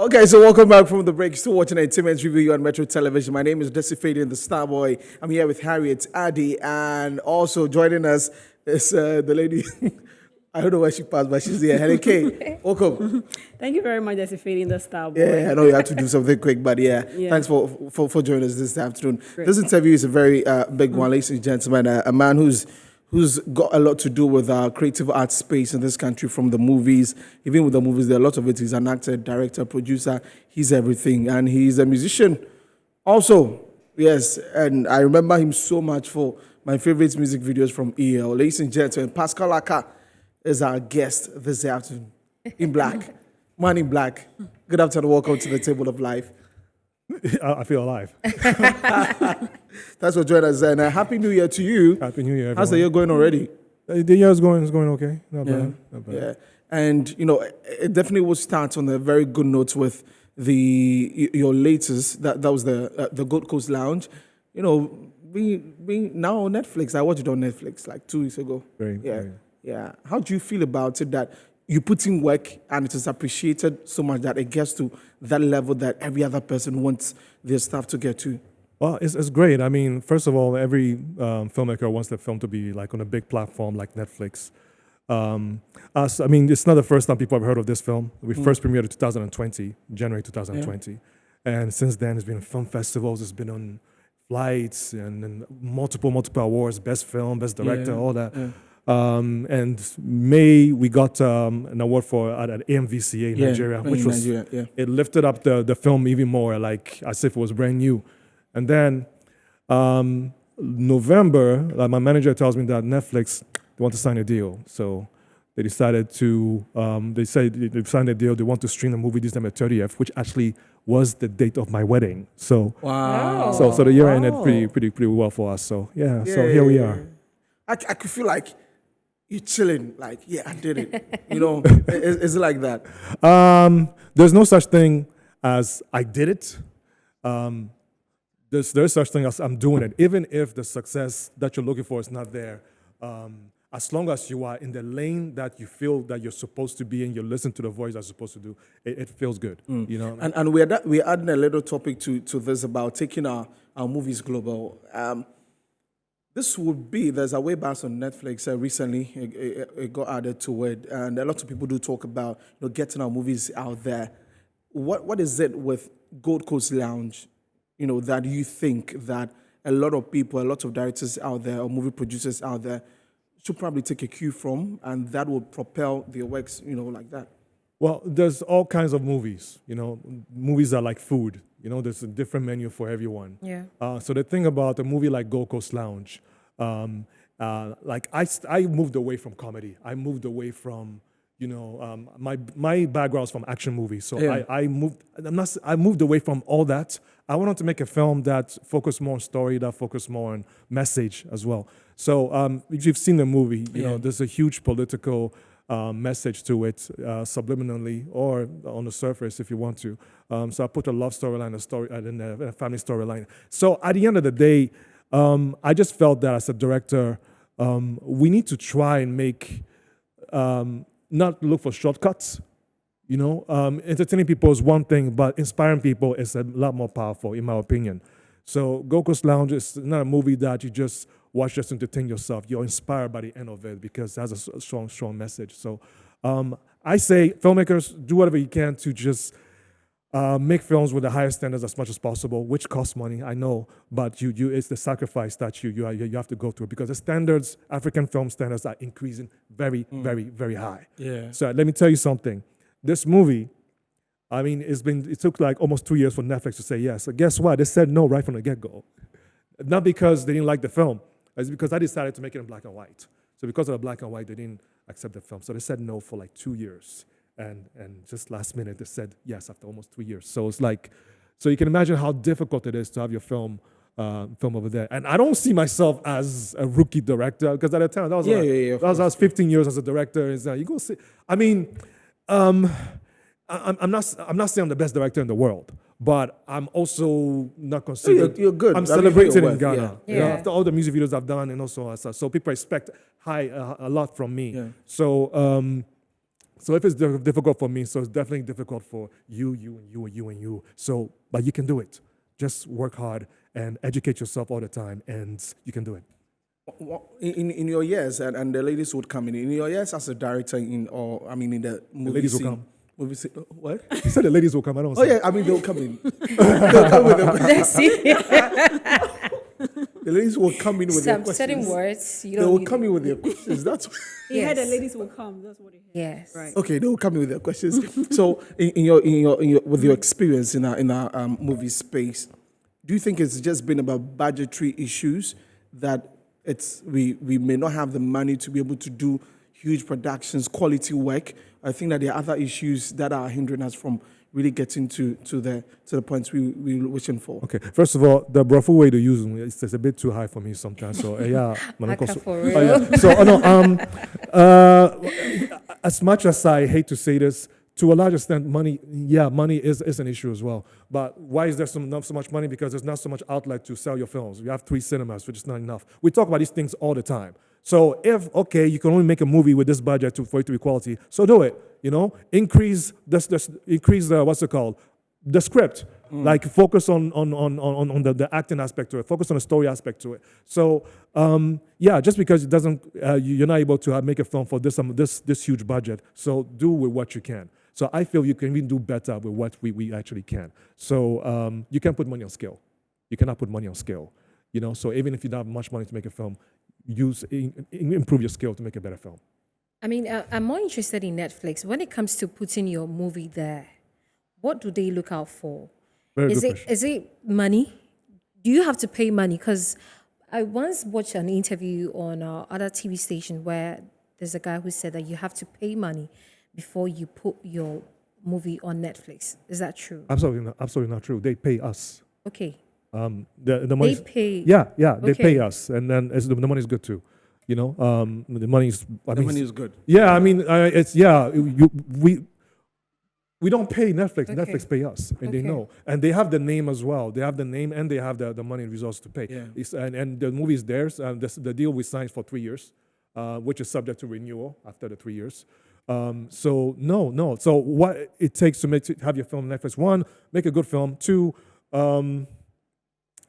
Okay, so welcome back from the break. Still watching Entertainment Review on Metro Television. My name is Desi Fadian, the Starboy. I'm here with Harriet Addy, and also joining us is the lady. I don't know where she passed, but she's here. Helen K. Welcome. Thank you very much, Desi Fadian, the Starboy. Yeah, I know you had to do something quick, but thanks for joining us this afternoon. Great. This interview is a very big one, ladies and gentlemen. A man who's got a lot to do with our creative art space in this country, from the movies. Even with the movies, there are a lot of it. He's an actor, director, producer. He's everything. And he's a musician also. Yes, and I remember him so much for my favorite music videos from EL. Ladies and gentlemen, Pascal is our guest this afternoon. In black. Man in black. Good afternoon. Welcome to the Table of Life. I feel alive. That's what joined us. And Happy New Year to you. Happy New Year, everyone. How's the year going already? The year is going okay. Not bad. Yeah. And, it definitely will start on a very good note with your latest, that was the Gold Coast Lounge. Being now on Netflix. I watched it on Netflix like 2 weeks ago. Yeah. How do you feel about it that you put in work and it is appreciated so much that it gets to that level that every other person wants their stuff to get to? Well, it's great. I mean, first of all, every filmmaker wants their film to be like on a big platform like Netflix. It's not the first time people have heard of this film. We first premiered in 2020, January 2020. Yeah. And since then, it's been on film festivals, it's been on flights and multiple awards, best film, best director, all that. Yeah. And May, we got an award for at AMVCA in Nigeria, which was, it lifted up the film even more, like as if it was brand new. And then November, my manager tells me that Netflix, they want to sign a deal. So they decided to, they signed a deal, they want to stream the movie December 30th, which actually was the date of my wedding. So wow. So the year ended pretty well for us. So so here we are. I could feel like you're chilling, like, I did it. Is it like that? There's no such thing as I did it. There's such thing as I'm doing it. Even if the success that you're looking for is not there, as long as you are in the lane that you feel that you're supposed to be and you listen to the voice you're supposed to do, it feels good. And we're adding a little topic to this about taking our movies global. There's a way back on Netflix recently, it got added to it, and a lot of people do talk about getting our movies out there. What is it with Gold Coast Lounge, that you think that a lot of people, a lot of directors out there or movie producers out there should probably take a cue from, and that will propel their works, like that? Well, there's all kinds of movies. Movies are like food. There's a different menu for everyone. Yeah. So the thing about a movie like Gold Coast Lounge, I moved away from comedy. I moved away from, my background is from action movies. So I moved away from all that. I wanted to make a film that focused more on story, that focused more on message as well. So if you've seen the movie, there's a huge political message to it, subliminally or on the surface if you want to. So I put a love storyline, and a family storyline. So at the end of the day, I just felt that as a director, we need to try and make, not look for shortcuts. Entertaining people is one thing, but inspiring people is a lot more powerful, in my opinion. So Gold Coast Lounge is not a movie that you just watch just to entertain yourself. You're inspired by the end of it because it has a strong message. So I say filmmakers, do whatever you can to just make films with the highest standards as much as possible, which costs money, I know, but it's the sacrifice that you have to go through because the standards, African film standards, are increasing very, very, very high. Yeah. So let me tell you something. This movie, it took like almost 2 years for Netflix to say yes. So guess what? They said no right from the get-go. Not because they didn't like the film, it's because I decided to make it in black and white. So because of the black and white, they didn't accept the film. So they said no for like 2 years. And just last minute, they said yes after almost 3 years. So it's like, so you can imagine how difficult it is to have your film over there. And I don't see myself as a rookie director because at the time, I was 15 years as a director. You go see, I'm not saying I'm the best director in the world, but I'm also not considered. You're good. I'm celebrated in Ghana. After all the music videos I've done, and also so people expect a lot from me. Yeah. So So if it's difficult for me, so it's definitely difficult for you, and you. So, but you can do it. Just work hard and educate yourself all the time, and you can do it. In your years, and the ladies would come in your years as a director in the movie ladies will scene. come. Movie scene, what? You said the ladies will come. I don't. Oh yeah, I mean they'll come in. They'll come with them. Let's see. The ladies will come in with their Some questions. certain words you They don't will need come in with their questions. That's He heard the Yes. ladies will come. That's what he heard. Yes. Right. okay. They will come in with their questions. So, in your with your experience in our movie space, do you think it's just been about budgetary issues that we may not have the money to be able to do huge productions, quality work? I think that there are other issues that are hindering us from really getting to the points we're wishing for. Okay. First of all, the brothel way to use them is a bit too high for me sometimes. So yeah, Aka for Oh, real. yeah. So as much as I hate to say this, to a large extent, money is an issue as well. But why is there not so much money? Because there's not so much outlet to sell your films. We have 3 cinemas, which is not enough. We talk about these things all the time. So if you can only make a movie with this budget for it to be quality, so do it. Increase the what's it called, the script. Like focus on the acting aspect to it. Focus on the story aspect to it. So just because it doesn't, you're not able to make a film for this huge budget. So do with what you can. So I feel you can even do better with what we actually can. So you can put money on scale. You cannot put money on scale. So even if you don't have much money to make a film, improve your skill to make a better film. I mean, I'm more interested in Netflix. When it comes to putting your movie there, what do they look out for? Very Is good it question. is it money? Do you have to pay money? Because I once watched an interview on other TV station where there's a guy who said that you have to pay money before you put your movie on Netflix. Is that true? Absolutely not true. They pay us. Okay. The money. They pay. Yeah, they Okay. pay us, and then the money is good too. The money is. The money is good. Yeah, I mean, we don't pay Netflix. Okay. Netflix pay us, and they Okay. know, and they have the name as well. They have the name and they have the money and resources to pay. Yeah. And the movie is theirs. And the deal we signed for 3 years, which is subject to renewal after the 3 years. So no. So what it takes to have your film on Netflix? 1, make a good film. 2,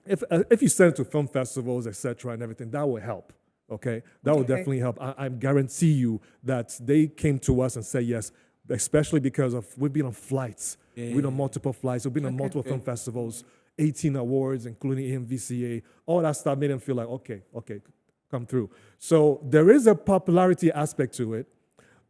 if you send it to film festivals, etc., and everything, that will help. Okay, that will Okay. definitely help. I guarantee you that they came to us and said yes, especially because we've been on flights, we've been on multiple flights, we've been on multiple film festivals, 18 awards, including AMVCA. All that stuff made them feel like okay, come through. So there is a popularity aspect to it.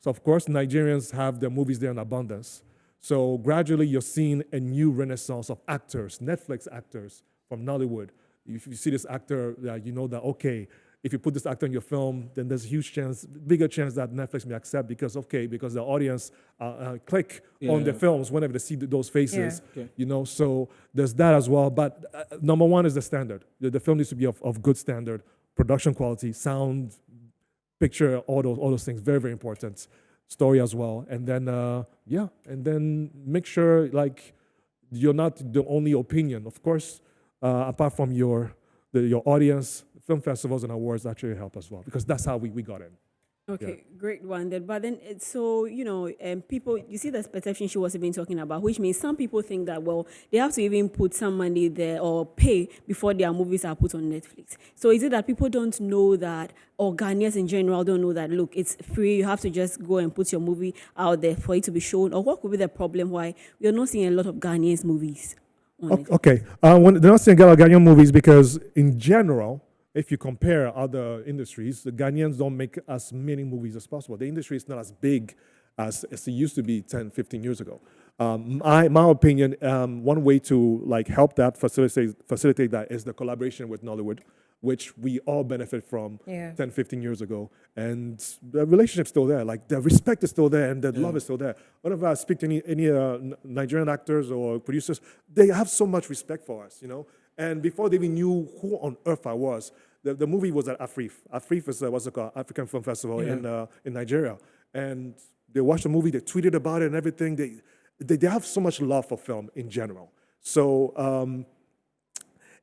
So of course, Nigerians have their movies there in abundance. So gradually, you're seeing a new renaissance of actors, Netflix actors from Nollywood. If you see this actor, you know that okay, if you put this actor in your film, then there's a bigger chance that Netflix may accept because the audience click on the films whenever they see those faces. Yeah. Okay. So there's that as well. But number 1 is the standard. The film needs to be of good standard, production quality, sound, picture, all those things, very, very important. Story as well. And then, and then make sure like you're not the only opinion. Of course, apart from your audience, film festivals and awards actually help as well because that's how we got in. Okay, great one. But then it's so, people, you see this perception she was even talking about, which means some people think that, well, they have to even put some money there or pay before their movies are put on Netflix. So is it that people don't know that, or Ghanaians in general don't know that, look, it's free, you have to just go and put your movie out there for it to be shown? Or what could be the problem why we're not seeing a lot of Ghanaians movies on Netflix? Okay, when they're not seeing Ghanaian movies because in general, if you compare other industries, the Ghanaians don't make as many movies as possible. The industry is not as big as it used to be 10, 15 years ago. My opinion, one way to like help that, facilitate that is the collaboration with Nollywood, which we all benefit from 10, 15 years ago. And the relationship's still there. Like the respect is still there and the love is still there. Whenever I speak to any Nigerian actors or producers, they have so much respect for us, And before they even knew who on earth I was, the movie was at AFRIF. AFRIF is what's it called, African Film Festival in Nigeria. And they watched the movie, they tweeted about it and everything. They have so much love for film in general. So,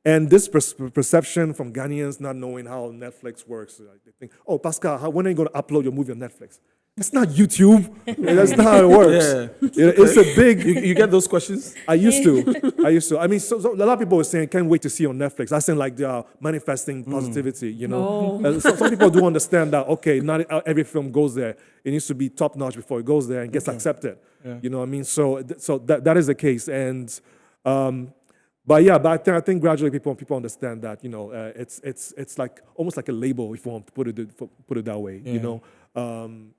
and this perception from Ghanaians not knowing how Netflix works, they think, oh, Pascal, when are you going to upload your movie on Netflix? It's not YouTube. That's not how it works. It's a big. You get those questions? I used to. I mean, so a lot of people were saying, "Can't wait to see it on Netflix." I saying like they are manifesting positivity. You know, some people do understand that. Okay, not every film goes there. It needs to be top notch before it goes there and gets accepted. Yeah. You know what I mean? So that is the case. And but I think gradually people understand that. You know, it's like almost like a label, if you want to put it that way. Yeah. You know.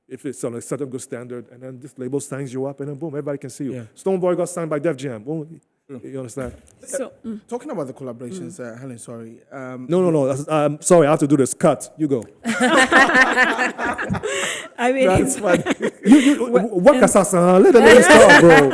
If it's on a certain good standard, and then this label signs you up, and then boom, everybody can see you. Yeah. Stonebwoy got signed by Def Jam. Boom, you understand? So, talking about the collaborations, Helen, sorry. No. Sorry, I have to do this. Cut. You go. I mean, that's funny. What Kasasa? Let them start, bro.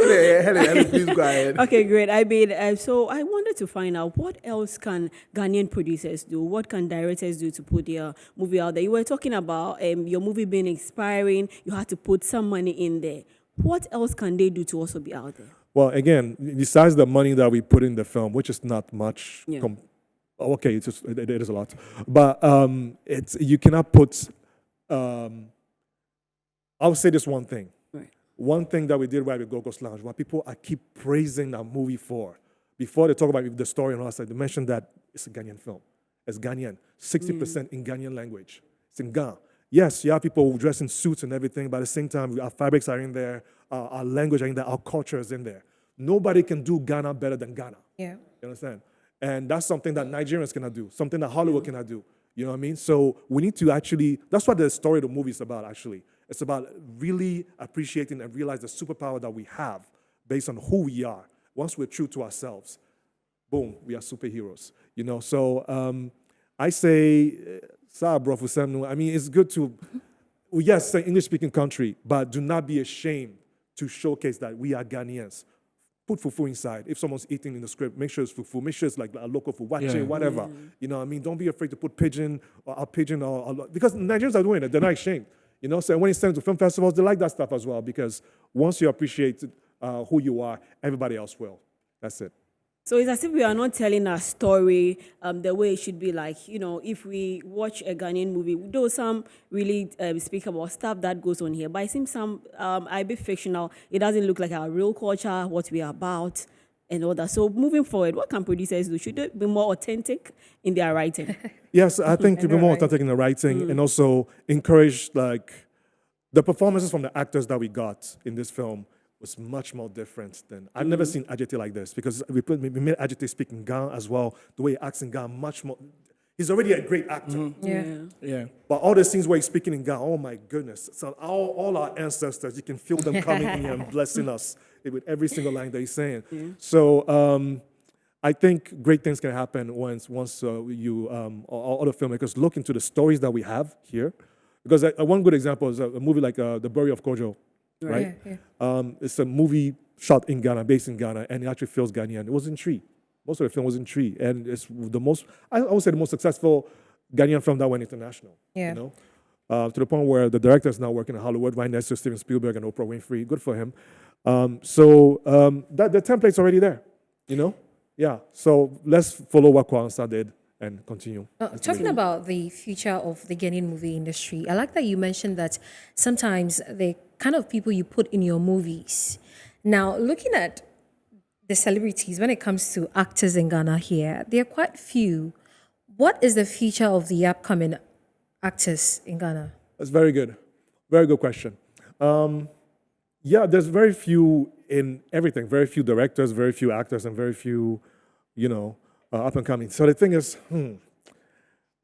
Helen, please go ahead. Okay, great. I mean, so I wanted to find out what else can Ghanaian producers do? What can directors do to put their movie out there? You were talking about your movie being inspiring. You had to put some money in there. What else can they do to also be out there? Well, again, besides the money that we put in the film, which is not much. Yeah. Okay, it is a lot, but you cannot put. I would say this one thing. One thing that we did right with Gogo's Lounge, what people I keep praising that movie for, before they talk about the story and all that, they mentioned that it's a Ghanaian film. It's Ghanaian, 60% in Ghanaian language. It's in Ghana. Yes, you have people who dress in suits and everything, but at the same time, our fabrics are in there, our language are in there, our culture is in there. Nobody can do Ghana better than Ghana. Yeah. You understand? And that's something that Nigerians cannot do, something that Hollywood cannot do. You know what I mean? So we need to actually, that's what the story of the movie is about, actually. It's about really appreciating and realize the superpower that we have based on who we are. Once we're true to ourselves, boom, we are superheroes. You know, so I say, I mean, it's good to, yes, say English-speaking country, but do not be ashamed to showcase that we are Ghanaians. Put fufu inside. If someone's eating in the script, make sure it's fufu. Make sure it's like a local food, wache, whatever. You know what I mean? Don't be afraid to put pigeon or because Nigerians are doing it. They're not ashamed. You know, so when it's sent to film festivals, they like that stuff as well, because once you appreciate who you are, everybody else will. That's it. So it's as if we are not telling our story the way it should be. Like, you know, if we watch a Ghanaian movie, though some really speak about stuff that goes on here, but it seems some are a bit fictional. It doesn't look like our real culture, what we are about, and all that. So moving forward, what can producers do? Should they be more authentic in their writing? Yes, I think to be more authentic in the writing and also encourage, like, the performances from the actors that we got in this film was much more different than, I've never seen Ajete like this, because we made Ajete speak in Ghana as well. The way he acts in Ghana, much more, he's already a great actor. Yeah. But all the scenes where he's speaking in Ghana, oh my goodness. So all our ancestors, you can feel them coming in here and blessing us with every single line that he's saying. Yeah. So I think great things can happen once you, all the filmmakers look into the stories that we have here. Because one good example is a movie like The Burial of Kojo, right? Yeah. It's a movie shot in Ghana, based in Ghana, and it actually feels Ghanaian. It was in Tree. Most of the film was in Tree, and it's the most, I would say, the most successful Ghanaian film that went international. Yeah. You know, to the point where the director is now working in Hollywood right next to Steven Spielberg and Oprah Winfrey. Good for him. So the template's already there. You know, yeah. So let's follow what Kwanzaa did and continue. Talking about the future of the Ghanaian movie industry, I like that you mentioned that sometimes the kind of people you put in your movies. Now, looking at the celebrities, when it comes to actors in Ghana here, there are quite few. What is the future of the upcoming actors in Ghana? That's very good. Very good question. Yeah, there's very few in everything. Very few directors, very few actors, and very few, you know, up and coming. So the thing is,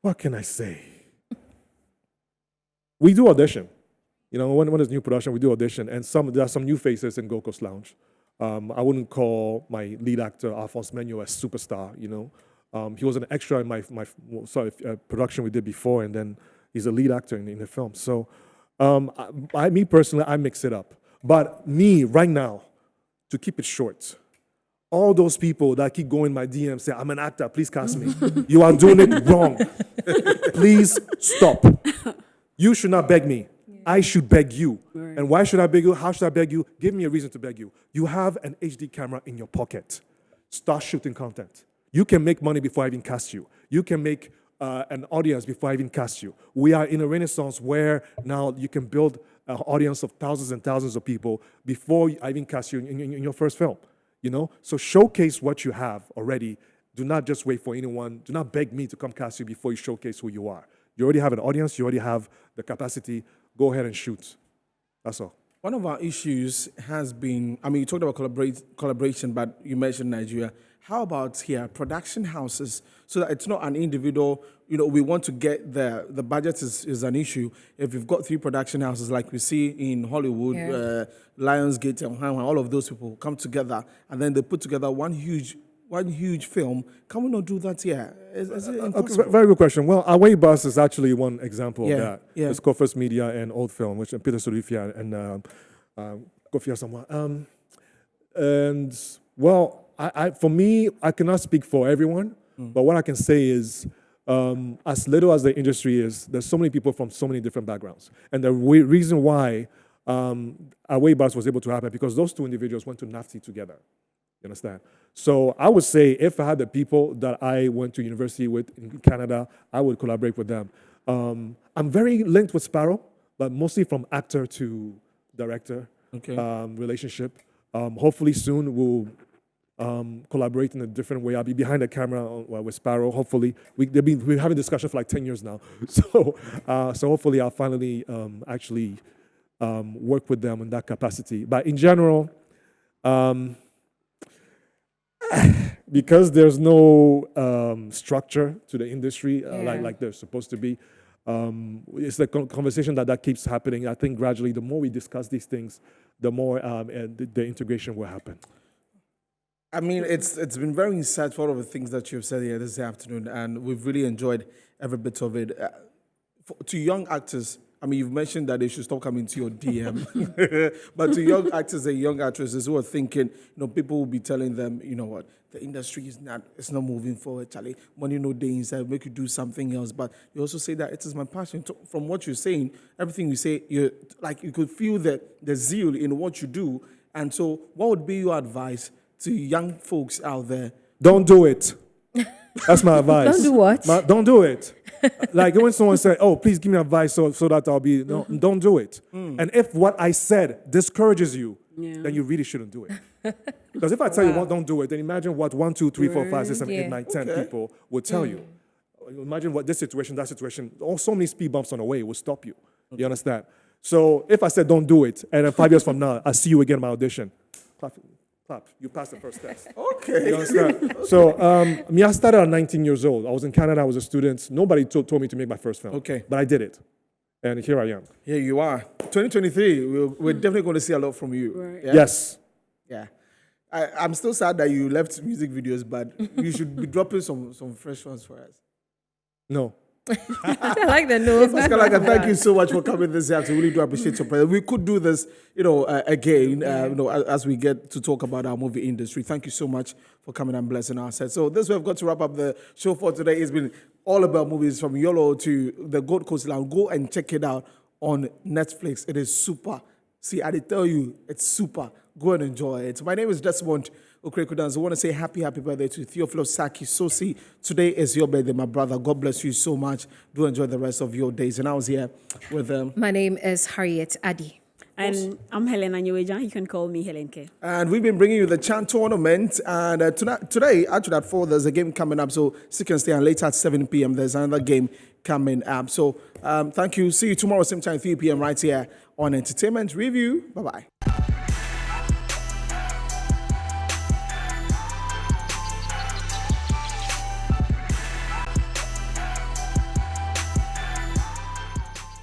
what can I say? We do audition. You know, when there's new production, we do audition. And there are some new faces in Goko's Lounge. I wouldn't call my lead actor, Alphonse Menyo, a superstar, you know. He was an extra in my production we did before, and then he's a lead actor in the film. So me personally, I mix it up. But me, right now, to keep it short, all those people that keep going my DM say, I'm an actor, please cast me. You are doing it wrong. Please stop. You should not beg me. I should beg you. Right. And why should I beg you? How should I beg you? Give me a reason to beg you. You have an HD camera in your pocket. Start shooting content. You can make money before I even cast you. You can make an audience before I even cast you. We are in a renaissance where now you can build an audience of thousands and thousands of people before I even cast you in your first film. You know, so showcase what you have already. Do not just wait for anyone. Do not beg me to come cast you before you showcase who you are. You already have an audience. You already have the capacity. Go ahead and shoot. That's all. One of our issues has been, I mean, you talked about collaboration, but you mentioned Nigeria. How about here, production houses, so that it's not an individual, you know, we want to get there. The budget is an issue. If you've got 3 production houses like we see in Hollywood, Lionsgate and all of those people come together and then they put together one huge film. Can we not do that here? Is it impossible? Very good question. Well, Away Bus is actually one example of that. Yeah. It's Kofus Media and Old Film, which Peter Sorufia and Kofi Asamoah. And well, for me, I cannot speak for everyone, but what I can say is, as little as the industry is, there's so many people from so many different backgrounds. And the reason why Away Bus was able to happen, because those 2 individuals went to NAFTI together. You understand? So I would say if I had the people that I went to university with in Canada, I would collaborate with them. I'm very linked with Sparrow, but mostly from actor to director relationship. Hopefully soon we'll collaborate in a different way. I'll be behind the camera with Sparrow. Hopefully, we're having discussions for like 10 years now. So hopefully I'll finally actually work with them in that capacity. But in general, because there's no structure to the industry like there's supposed to be, it's the conversation that keeps happening. I think gradually, the more we discuss these things, the more the integration will happen. I mean, it's been very insightful, all of the things that you've said here this afternoon, and we've really enjoyed every bit of it. To young actors, I mean, you've mentioned that they should stop coming to your DM, but to young actors and young actresses who are thinking, people will be telling them, you know what, the industry is not moving forward, Charlie. Money no day inside, make you do something else. But you also say that it is my passion. From what you're saying, everything you say, you could feel the zeal in what you do. And so, what would be your advice to young folks out there? Don't do it. That's my advice. Don't do what? Don't do it. Like when someone said, "Oh, please give me advice so that I'll be," no, don't do it. And if what I said discourages you, then you really shouldn't do it. Because if I tell you don't do it, then imagine what 1, 2, 3, 4, 5, 6, 7, 8, 9, 10 people will tell you. Imagine what this situation, that situation, so many speed bumps on the way will stop you. You understand? So if I said don't do it, and then 5 years from now, I see you again in my audition, clap. You passed the first test. Okay. You understand? So, I started at 19 years old. I was in Canada. I was a student. Nobody told me to make my first film. Okay. But I did it. And here I am. Here you are. 2023, we're definitely going to see a lot from you. Right. Yeah? Yes. Yeah. I'm still sad that you left music videos, but you should be dropping some fresh ones for us. No. I like the nose. Pascal, thank you so much for coming this year. I really do appreciate your presence. We could do this, again, as we get to talk about our movie industry. Thank you so much for coming and blessing our set. So this way, I've got to wrap up the show for today. It's been all about movies from YOLO to the Gold Coast Lounge. Go and check it out on Netflix. It is super. See, I did tell you, it's super. Go and enjoy it. My name is Desmond Okrekudanz. I want to say happy birthday to Theophilus Saki Sosi. Today is your birthday, my brother. God bless you so much. Do enjoy the rest of your days. And I was here with them. My name is Harriet Adi. And I'm Helen Anyeweja. You can call me Helen K. And we've been bringing you the Chan tournament. And today, actually at 4, there's a game coming up. So you can stay. And later at 7 p.m., there's another game coming up. So thank you. See you tomorrow, same time, 3 p.m. right here on Entertainment Review. Bye-bye.